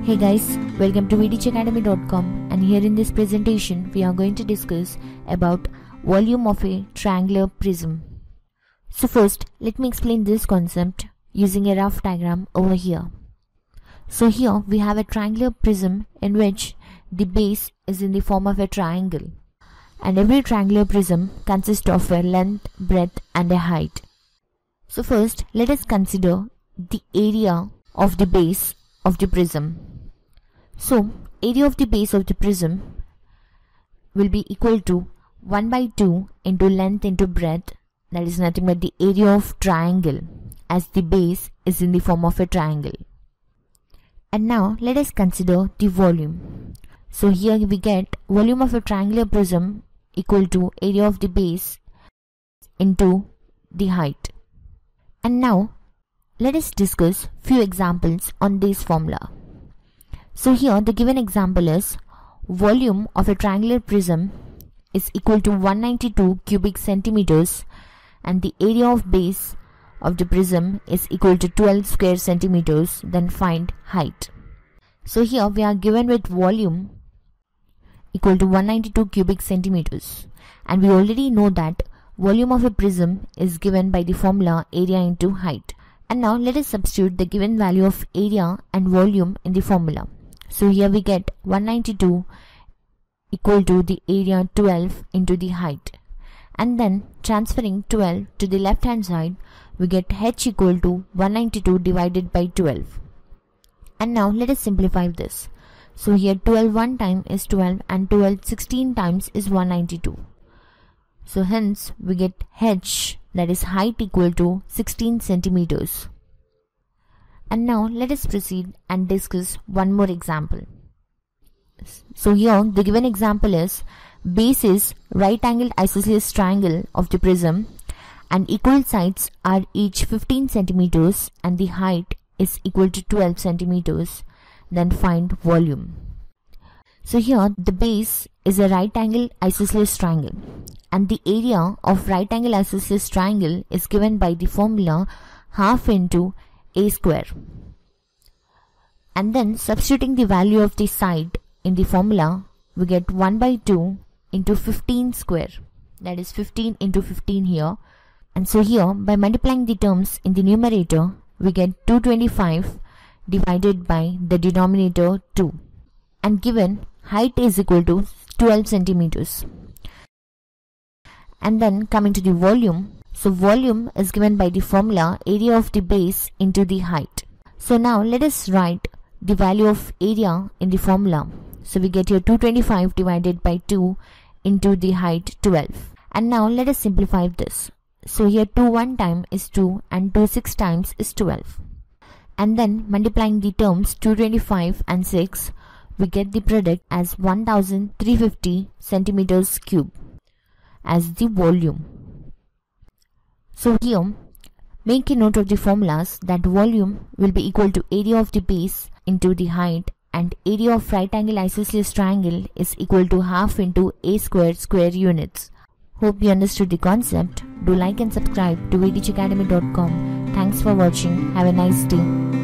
Hey guys, welcome to vdchacademy.com, and here in this presentation we are going to discuss about volume of a triangular prism. So first, let me explain this concept using a rough diagram over here. So here we have a triangular prism in which the base is in the form of a triangle, and every triangular prism consists of a length, breadth and a height. So first, let us consider the area of the base of the prism. So, area of the base of the prism will be equal to 1 by 2 into length into breadth, that is nothing but the area of triangle, as the base is in the form of a triangle. And now let us consider the volume. So here we get volume of a triangular prism equal to area of the base into the height. And now let us discuss few examples on this formula. So here the given example is volume of a triangular prism is equal to 192 cubic centimeters and the area of base of the prism is equal to 12 square centimeters. Then find height. So here we are given with volume equal to 192 cubic centimeters, and we already know that volume of a prism is given by the formula area into height. And now let us substitute the given value of area and volume in the formula. So here we get 192 equal to the area 12 into the height, and then transferring 12 to the left hand side we get h equal to 192 divided by 12. And now let us simplify this. So here 12 one time is 12 and 12 16 times is 192. So hence we get h, that is height, equal to 16 centimeters. And now let us proceed and discuss one more example. So here the given example is base is right angled isosceles triangle of the prism and equal sides are each 15 centimeters and the height is equal to 12 centimeters. Then find volume. So here the base is a right angle isosceles triangle and the area of right angle isosceles triangle is given by the formula half into a square. And then substituting the value of the side in the formula we get 1 by 2 into 15 square, that is 15 into 15 here. And so here by multiplying the terms in the numerator we get 225 divided by the denominator 2, and given height is equal to 12 centimeters. And then coming to the volume, so volume is given by the formula area of the base into the height. So now let us write the value of area in the formula. So we get here 225 divided by 2 into the height 12. And now let us simplify this. So here 2 one time is 2 and 2 6 times is 12. And then multiplying the terms 225 and 6, we get the product as 1350 centimeters cube as the volume. So here make a note of the formulas that volume will be equal to area of the base into the height, and area of right angle isosceles triangle is equal to half into a square units. Hope you understood the concept. Do like and subscribe to vdchacademy.com. Thanks for watching. Have a nice day.